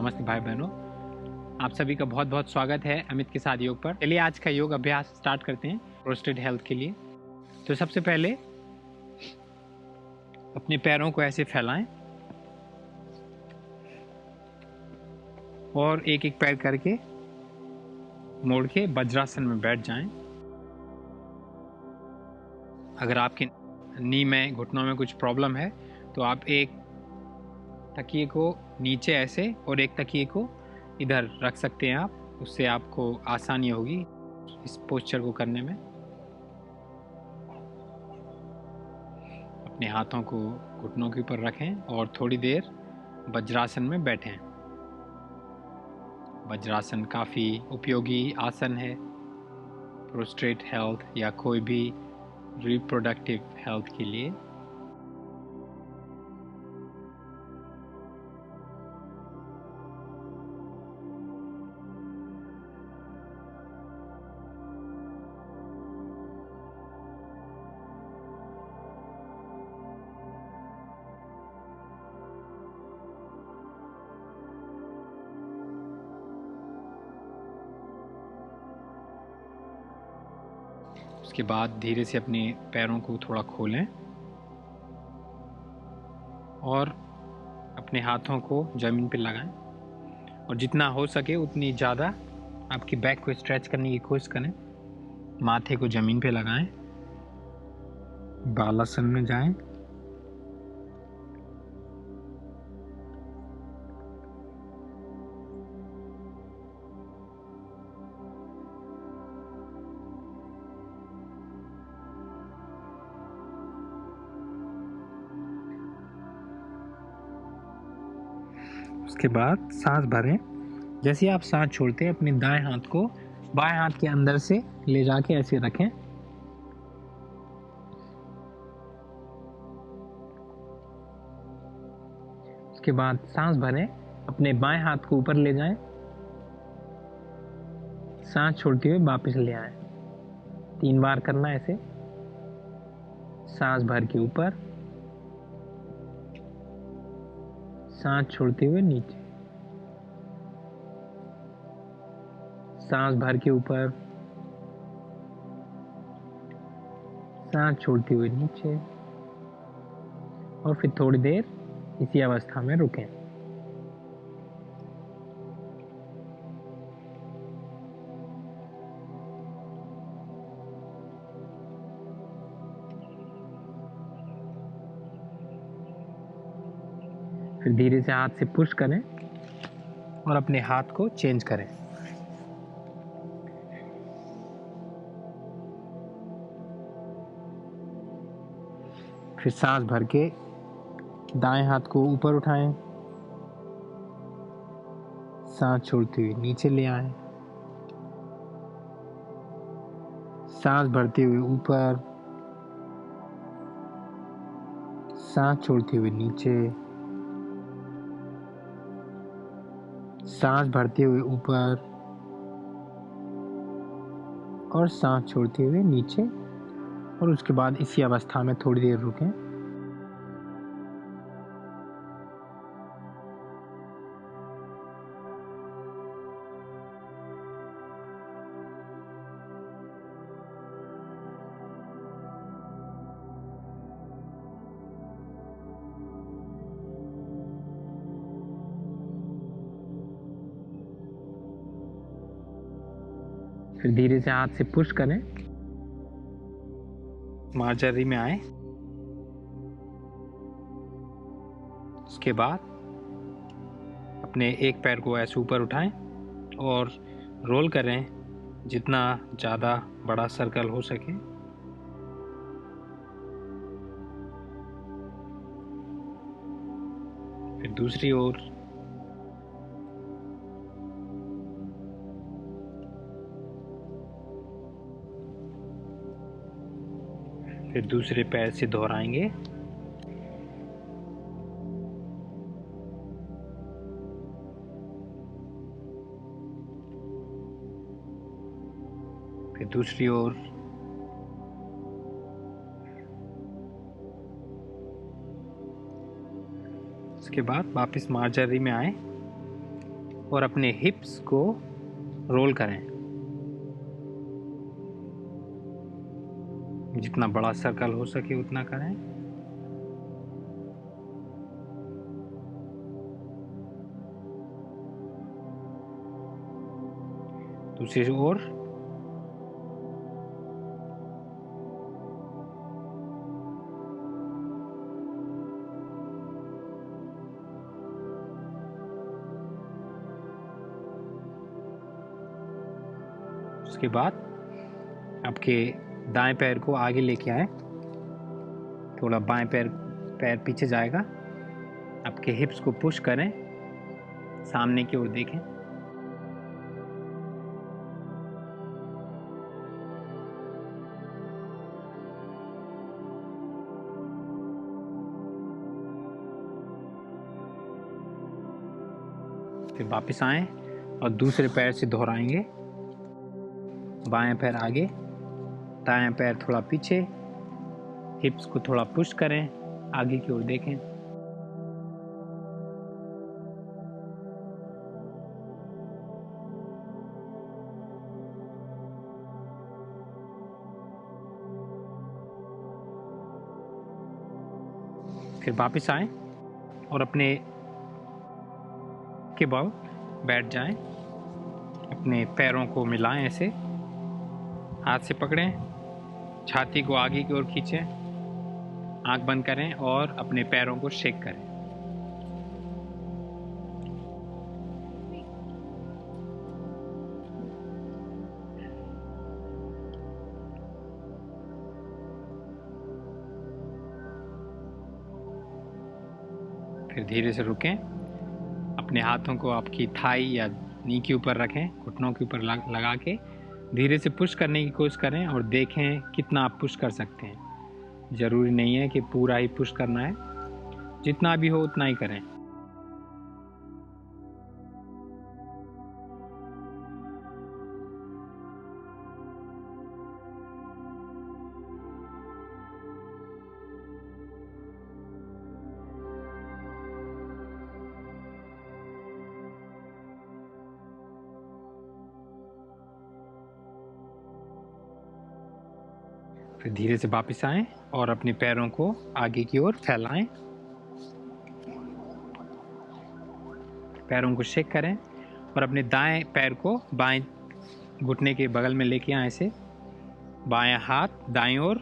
नमस्ते भाई बहनों, आप सभी का बहुत बहुत स्वागत है अमित के साथ योग पर। चलिए आज का योग अभ्यास स्टार्ट करते हैं प्रोस्टेट हेल्थ के लिए। तो सबसे पहले अपने पैरों को ऐसे फैलाएं और एक एक पैर करके मोड़ के वज्रासन में बैठ जाएं। अगर आपके नी में घुटनों में कुछ प्रॉब्लम है तो आप एक तकिए को नीचे ऐसे और एक तकिए को इधर रख सकते हैं आप, उससे आपको आसानी होगी इस पोस्चर को करने में। अपने हाथों को घुटनों के ऊपर रखें और थोड़ी देर वज्रासन में बैठें। वज्रासन काफ़ी उपयोगी आसन है प्रोस्टेट हेल्थ या कोई भी रिप्रोडक्टिव हेल्थ के लिए। उसके बाद धीरे से अपने पैरों को थोड़ा खोलें और अपने हाथों को ज़मीन पर लगाएं और जितना हो सके उतनी ज़्यादा आपकी बैक को स्ट्रेच करने की कोशिश करें। माथे को ज़मीन पे लगाएं, बालासन में जाएं, उसके बाद सांस भरें। जैसे आप सांस छोड़ते हैं अपने दाएं हाथ को बाएं हाथ के अंदर से ले जाके ऐसे रखें। उसके बाद सांस भरें, अपने बाएं हाथ को ऊपर ले जाएं, सांस छोड़ते हुए वापस ले आएं। 3 बार करना है ऐसे। सांस भर के ऊपर, सांस छोड़ते हुए नीचे, सांस भर के ऊपर, सांस छोड़ते हुए नीचे और फिर थोड़ी देर इसी अवस्था में रुकें। फिर धीरे से हाथ से पुश करें और अपने हाथ को चेंज करें। फिर सांस भर के दाएं हाथ को ऊपर उठाएं, सांस छोड़ते हुए नीचे ले आएं, सांस भरते हुए ऊपर, सांस छोड़ते हुए नीचे, सांस भरते हुए ऊपर और सांस छोड़ते हुए नीचे और उसके बाद इसी अवस्था में थोड़ी देर रुकें। फिर धीरे से हाथ से पुश करें, मार्जरी में आए। उसके बाद अपने एक पैर को ऐसे ऊपर उठाएं और रोल करें जितना ज़्यादा बड़ा सर्कल हो सके। फिर दूसरी ओर, फिर दूसरे पैर से दोहराएंगे। फिर दूसरी ओर, उसके बाद वापस मार्जरी में आए और अपने हिप्स को रोल करें। जितना बड़ा सर्कल हो सके उतना करें। दूसरी ओर। उसके बाद आपके दाएं पैर को आगे लेके आए, थोड़ा बाएं पैर पीछे जाएगा। आपके हिप्स को पुश करें, सामने की ओर देखें। फिर वापस आएं और दूसरे पैर से दोहराएंगे। बाएं पैर आगे, दाएं पैर थोड़ा पीछे, हिप्स को थोड़ा पुश करें, आगे की ओर देखें। फिर वापस आएं और अपने के बल बैठ जाएं। अपने पैरों को मिलाएं, ऐसे हाथ से पकड़ें, छाती को आगे की ओर खींचें, आंख बंद करें और अपने पैरों को शेक करें। फिर धीरे से रुकें। अपने हाथों को आपकी थाई या नी के ऊपर रखें, घुटनों के ऊपर लगा के धीरे से पुश करने की कोशिश करें और देखें कितना आप पुश कर सकते हैं। ज़रूरी नहीं है कि पूरा ही पुश करना है, जितना भी हो उतना ही करें। फिर धीरे से वापस आएं और अपने पैरों को आगे की ओर फैलाएं। पैरों को शेक करें और अपने दाएं पैर को बाएं घुटने के बगल में लेके आए ऐसे। बायां हाथ दाएं ओर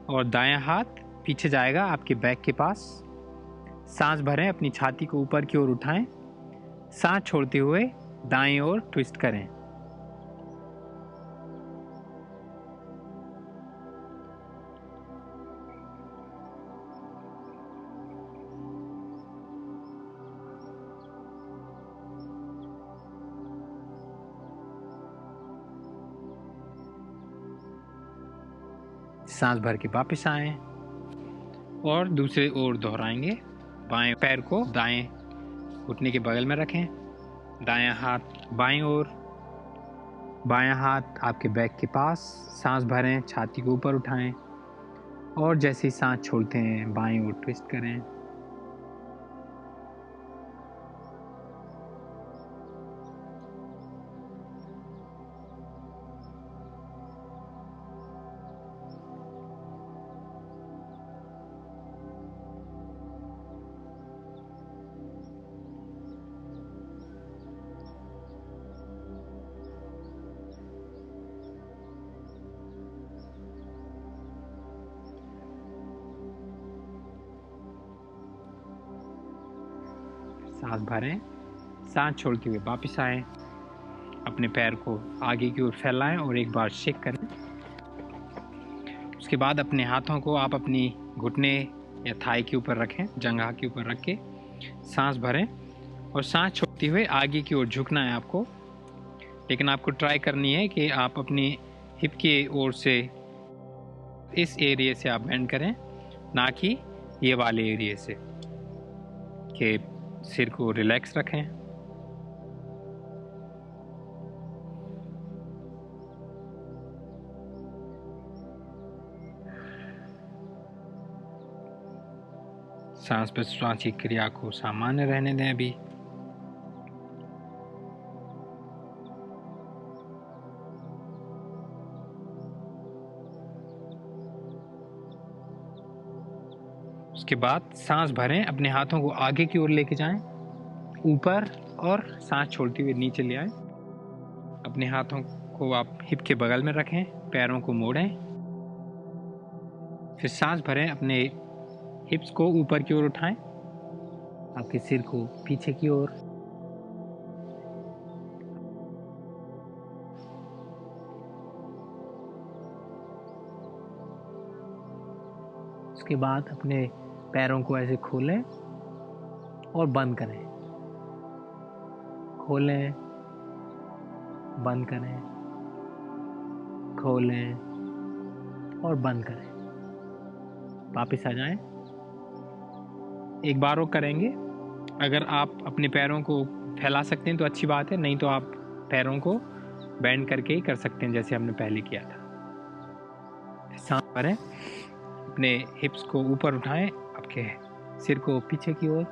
और दायां हाथ पीछे जाएगा आपके बैक के पास। सांस भरें, अपनी छाती को ऊपर की ओर उठाएं। सांस छोड़ते हुए दाएं ओर ट्विस्ट करें। सांस भर के वापस आएं और दूसरे ओर दोहराएंगे। बाएं पैर को दाएं घुटने के बगल में रखें, दायां हाथ बाएं ओर, बायां हाथ आपके बैक के पास। सांस भरें, छाती को ऊपर उठाएं और जैसे ही सांस छोड़ते हैं बाएं ओर ट्विस्ट करें। सांस भरें, सांस छोड़ते हुए वापस आएं। अपने पैर को आगे की ओर फैलाएं और एक बार शेक करें। उसके बाद अपने हाथों को आप अपनी घुटने या थाई के ऊपर रखें, जंघा के ऊपर रख के सांस भरें और सांस छोड़ते हुए आगे की ओर झुकना है आपको। लेकिन आपको ट्राई करनी है कि आप अपनी हिप की ओर से इस एरिया से आप बेंड करें, ना कि ये वाले एरिया से। कि सिर को रिलैक्स रखें। सांस प्रश्वास की क्रिया को सामान्य रहने दें अभी। उसके बाद सांस भरें, अपने हाथों को आगे की ओर लेके जाएं, ऊपर, और सांस छोड़ते हुए नीचे ले आएं। अपने हाथों को आप हिप के बगल में रखें, पैरों को मोड़ें, फिर सांस भरें, अपने हिप्स को ऊपर की ओर उठाएं, आपके सिर को पीछे की ओर। उसके बाद अपने पैरों को ऐसे खोलें और बंद करें, खोलें, बंद करें, खोलें और बंद करें। वापस आ जाएं। एक बार और करेंगे। अगर आप अपने पैरों को फैला सकते हैं तो अच्छी बात है, नहीं तो आप पैरों को बेंड करके ही कर सकते हैं जैसे हमने पहले किया था। सांस भरें, अपने हिप्स को ऊपर उठाएं, आपके सिर को पीछे की ओर।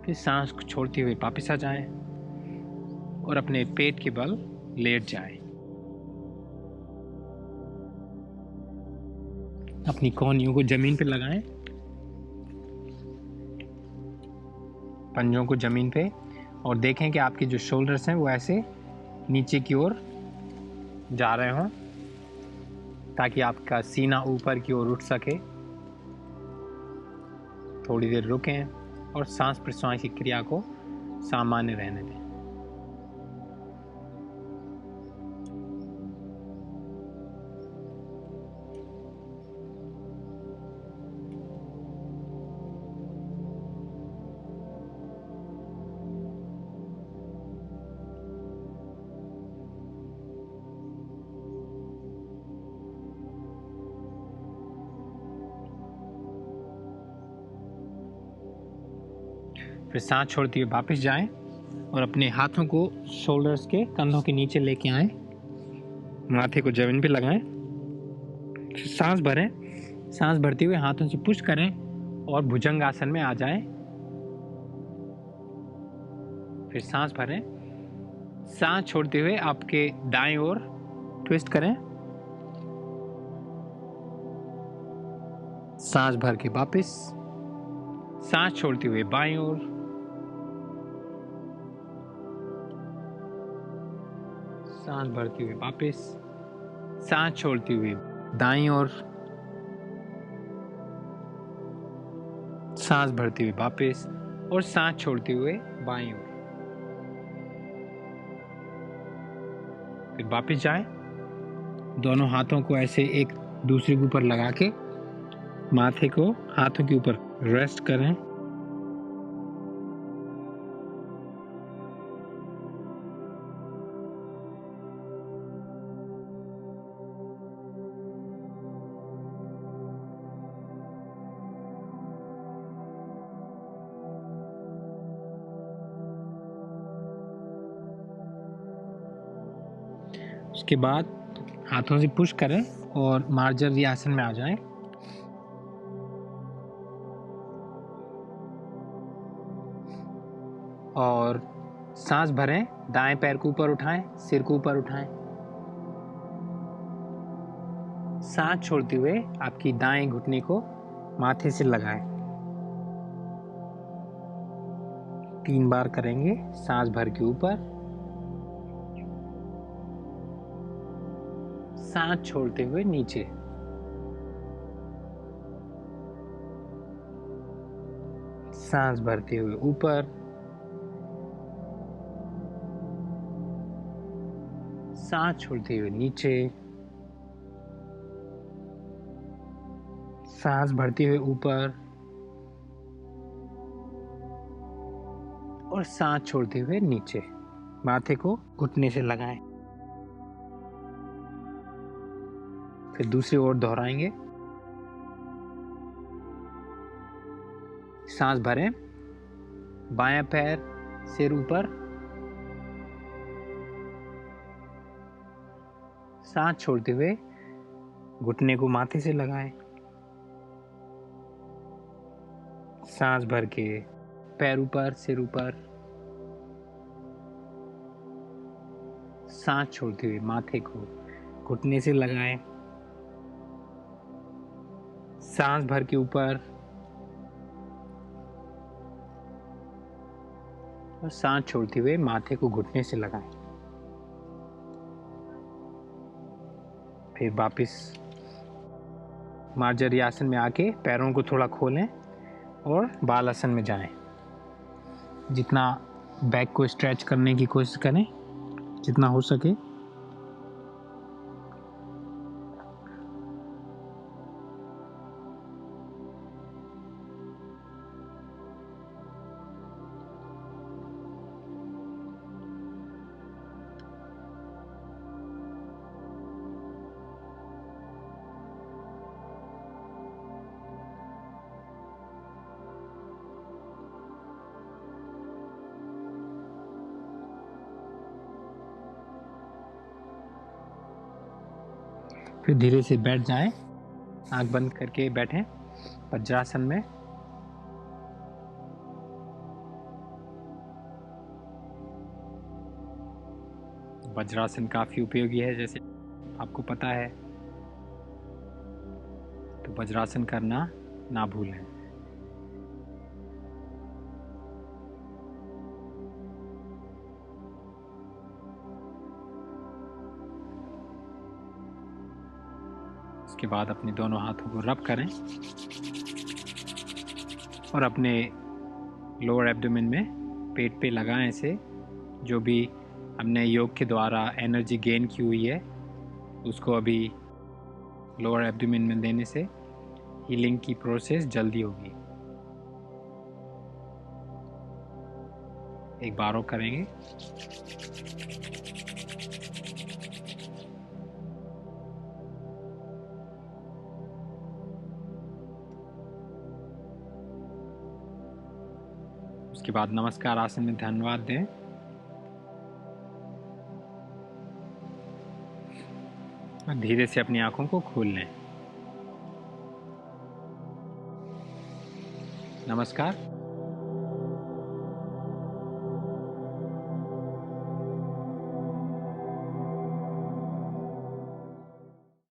फिर सांस को छोड़ते हुए वापस आ जाएं और अपने पेट के बल लेट जाएं। अपनी कोहनियों को जमीन पर लगाएं, पंजों को जमीन पे, और देखें कि आपके जो शोल्डर्स हैं वो ऐसे नीचे की ओर जा रहे हों, ताकि आपका सीना ऊपर की ओर उठ सके। थोड़ी देर रुकें और सांस प्रश्वास की क्रिया को सामान्य रहने दें। फिर सांस छोड़ते हुए वापस जाएं और अपने हाथों को शोल्डर्स के, कंधों के नीचे लेके आएं, माथे को जमीन पे लगाएं। फिर सांस भरें, सांस भरते हुए हाथों से पुश करें और भुजंग आसन में आ जाएं। फिर सांस भरें, सांस छोड़ते हुए आपके दाएं ओर ट्विस्ट करें, सांस भर के वापस, सांस छोड़ते हुए बाईं ओर, सांस भरते हुए वापस, सांस छोड़ते हुए दाईं ओर, सांस भरते हुए वापस और सांस छोड़ते हुए बाईं ओर। फिर वापस जाएं, दोनों हाथों को ऐसे एक दूसरे के ऊपर लगा के माथे को हाथों के ऊपर रेस्ट करें। उसके बाद हाथों से पुश करें और मार्जरी आसन में आ जाएं। और सांस भरें, दाएं पैर को ऊपर उठाएं, सिर को ऊपर उठाएं। सांस छोड़ते हुए आपकी दाएं घुटने को माथे से लगाएं। 3 बार करेंगे। सांस भर के ऊपर, सांस छोड़ते हुए नीचे, सांस भरते हुए ऊपर, सांस छोड़ते हुए नीचे, सांस भरते हुए ऊपर और सांस छोड़ते हुए नीचे। माथे को घुटने से लगाएं। फिर दूसरी ओर दोहराएंगे। सांस भरें, बायां पैर सिर ऊपर, सांस छोड़ते हुए घुटने को माथे से लगाएं। सांस भर के पैर ऊपर, सिर ऊपर, सांस छोड़ते हुए माथे को घुटने से लगाएं। सांस भर के ऊपर और सांस छोड़ते हुए माथे को घुटने से लगाएं। फिर वापस मार्जरी आसन में आके पैरों को थोड़ा खोलें और बाल आसन में जाएं। जितना बैक को स्ट्रेच करने की कोशिश करें जितना हो सके। फिर धीरे से बैठ जाएं, आंख बंद करके बैठें वज्रासन में। वज्रासन काफ़ी उपयोगी है, जैसे आपको पता है, तो वज्रासन करना ना भूलें। उसके बाद अपने दोनों हाथों को रब करें और अपने लोअर एब्डोमेन में पेट पे लगाएं। ऐसे जो भी हमने योग के द्वारा एनर्जी गेन की हुई है उसको अभी लोअर एब्डोमेन में देने से हीलिंग की प्रोसेस जल्दी होगी। एक बार और करेंगे। उसके बाद नमस्कार आसन में धन्यवाद दें। और धीरे से अपनी आंखों को खोल लें। नमस्कार।